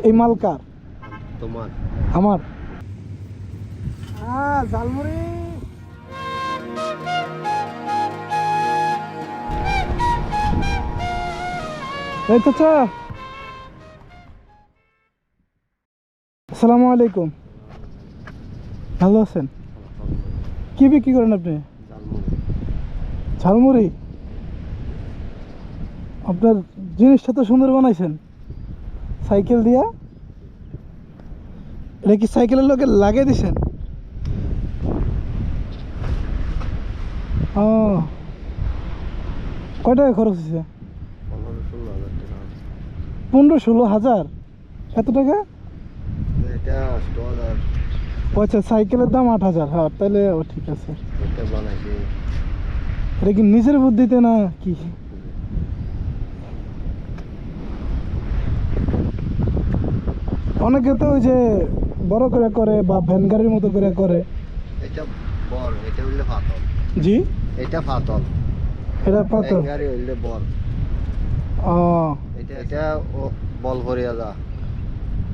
এই মাল কার? তোমার। আমার। ঝালমুড়ি। এই চাচা, আসসালামু আলাইকুম। ভালো আছেন? কি বিক্রি করেন আপনি? ঝালমুড়ি। আপনার জিনিসটা তো সুন্দর বানাইছেন, সাইকেল দিয়া। এটা কি সাইকেলের লোকে লাগিয়ে দিছেন? ও, কয় টাকা খরচ হয়েছে? 15-16 হাজার। এত টাকা? এটা 8,000। আচ্ছা, সাইকেলের দাম 8,000। হ্যাঁ, তাহলে ও ঠিক আছে। এটা বানাইছি। এটা কি নিজের বুদ্ধিতে না কি? অনেকে তো ওই যে বড় করে করে বা ভ্যান গাড়ির মতো করে করে। এটা বড়, এটা হইলে ফাতল। জি, এটা ফাতল। এটা পাতল। গাড়ি হইলে বড়। ও এটা ও বল ভরিয়া যা।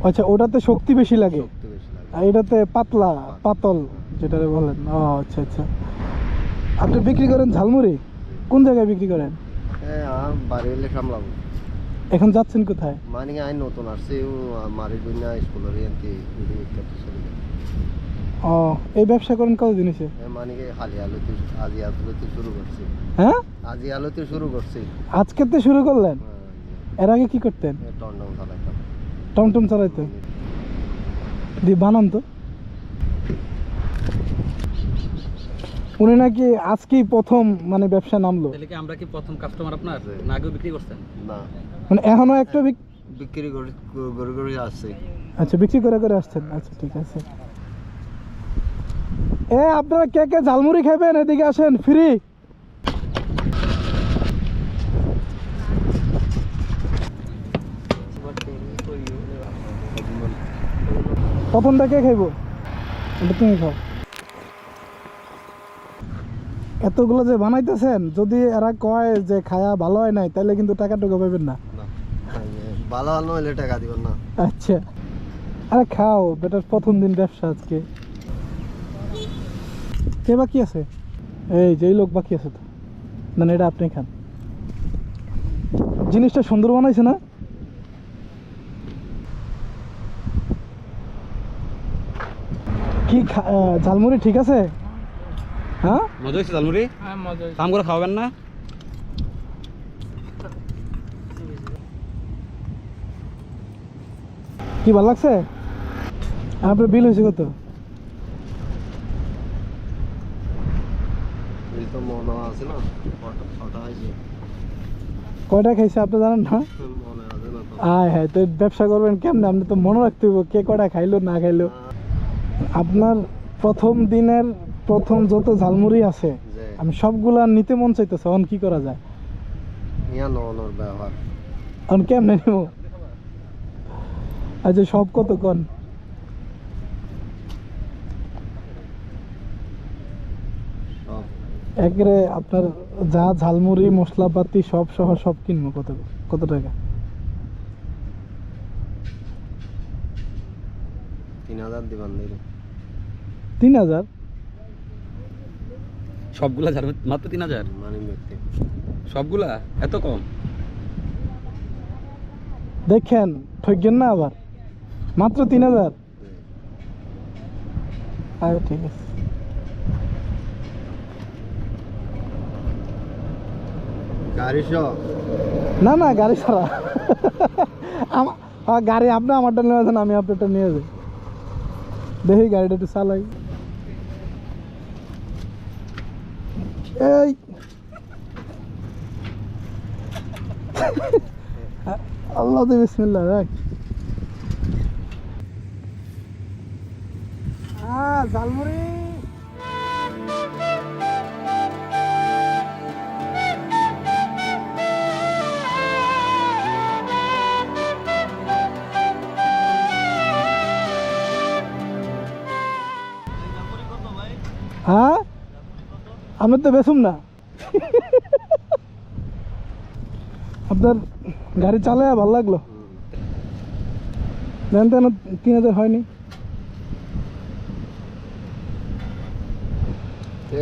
আচ্ছা, ওটাতে শক্তি বেশি লাগে, শক্তি বেশি লাগে। আর এটাতে পাতলা পাতল যেটা বলেন। ও আচ্ছা আচ্ছা। আপনি বিক্রি করেন ঝালমুড়ি? কোন জায়গায় বিক্রি করেন? হ্যাঁ, আমি বাড়ি হইলে সামলাবো। এখন যাচ্ছেন কোথায়? মানে আই নতুন আসছে, মারি দুনিয়া স্কুলের এনতি চলে যায়। ও, এই ব্যবসা করেন কতদিন হয়েছে? মানে খালি আলুতে আজি আলুতে শুরু করছি। হ্যাঁ, আজি আলুতে শুরু করছি। আজকে তো শুরু করলেন? এর আগে কি করতেন? টন্ডন চালাইতাম। টমটম চালাইতেন? দি বানান তো। উনি নাকি আজকেই প্রথম মানে ব্যবসা নামলো। তাহলে কি আমরা কি প্রথম কাস্টমার আপনার, না আগেও বিক্রি করছেন? না, মানে এখনো একটা বিক্রি করে আসছে। আচ্ছা, বিক্রি করে করে আসছেন। আচ্ছা, ঠিক আছে। আপনারা কে কে ঝালমুড়ি খাবেন এদিকে আসেন, ফ্রি। প্রথমটা কে খাইবো? এটা তুমি খাও। এতগুলো যে বানাইতেছেন, যদি এরা কয় যে খায়া ভালো হয় নাই, তাহলে কিন্তু টাকা টুকু পাবেন না। ভালো ভালো হইলে টাকা দিবেন না। আচ্ছা, আরে খাও, বেটার প্রথম দিন ব্যবসা আজকে। কে বাকি আছে? এই যেই লোক বাকি আছে তো। না না, এটা আপনি খান। জিনিসটা সুন্দর বানাইছে না? কি ঝালমুড়ি ঠিক আছে? হ্যাঁ, মজা হয়েছে ঝালমুড়ি? কাম করে খাওয়াবেন না? কি ভালো লাগছে? আপনার বিল হয়েছে কত? বিল তো মনে আছে না, ছটা হয়েছে। কয়টা খাইছে আপনি জানেন না? মনে আছে না তো। হ্যাঁ, তো ব্যবসা করবেন কেমনে? আপনি তো মনে রাখতে হইব কে কয়টা খাইলো না খাইলো। আপনার প্রথম দিনের প্রথম যত ঝালমুড়ি আছে, আমি সবগুলা নিতে মন চাইতেছে। এখন কি করা যায়? ইয়া নর ব্যবহার। এখন কেমনে নিব? আচ্ছা, সব কত কোন? সব একরে আপনার যা ঝালমুড়ি মশলাপাতি সব সহ সব কিনবো কত কত টাকা? 3,000 দিবেন দিলে। 3,000? সবগুলা ঝালমুড়ি মাত্র 3,000? মানে ব্যক্তি সবগুলা এত কম? দেখেন, ঠকেন না আবার। মাত্র 3,000? আচ্ছা, ঠিক আছে। গাড়ি সব না না, গাড়ি ছাড়া। গাড়ি আপনি আমারটা নিয়ে আসেন, আমি আপনারটা নিয়ে যাই। দেখি গাড়িটা একটু চালাই। এই আল্লাহ দে, বিসমিল্লাহ, রাখ। ঝালমুড়ি। হ্যাঁ, আমি তো বেসুম না। আপনার গাড়ি চালায় ভালো লাগলো। দেন তেন 3000 হয়নি।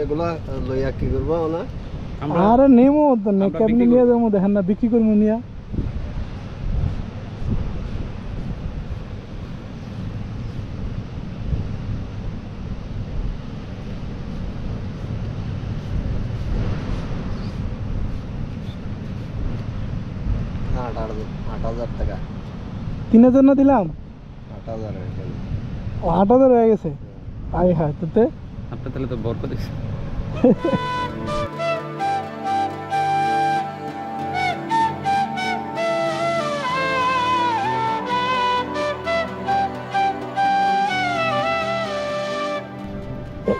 এগুলা লইয়া কি করবো না? আমরা আরে নেমো তো না, আমরা কেমনি বিক্রি নিয়ে করবো। যাবো দেখেন না, বিক্রি করবো নিয়া। না 8,000 টাকা। 3000 না দিলাম? 8,000 এখানে। ও 8000 হয়ে গেছে। আয় হ্যাঁ, তোতে আপনার তাহলে তো বরকত দিচ্ছে।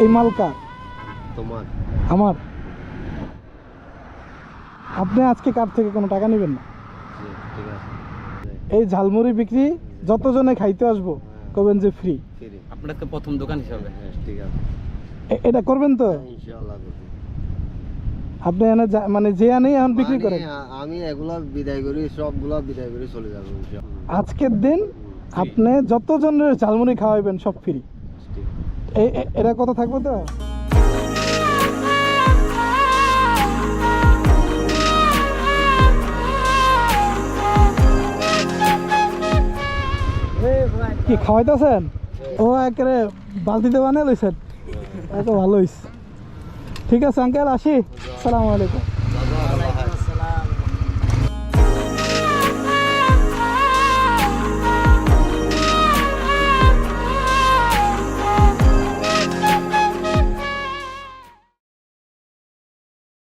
এই মালকা তোমার আমার। আপনি আজকে কার থেকে কোনো টাকা নেবেন না। জি, ঠিক আছে। এই ঝালমুড়ি বিক্রি যতজনে খাইতে আসবো করবেন যে ফ্রি। ফিরি। আপনার তো প্রথম দোকান হিসাবে। হ্যাঁ, ঠিক আছে। এটা করবেন তো? ইনশাআল্লাহ করবো। আপনি এনে মানে যে আনেই এখন বিক্রি মানে করেন। আমি এগুলা বিদায় করি, সবগুলা বিদায় করে চলে যাবো ইনশাআল্লাহ। আজকের দিন আপনি যতজনের ঝালমুড়ি খাওয়াবেন সব ফ্রি। ঠিক আছে। এটা কথা থাকবে তো? কি খাওয়াইতেছেন? ও একেবারে বালতিতে বানিয়ে লইছেন, এত ভালো হইছে। ঠিক আছে আঙ্কেল, আসি। আসসালামু আলাইকুম।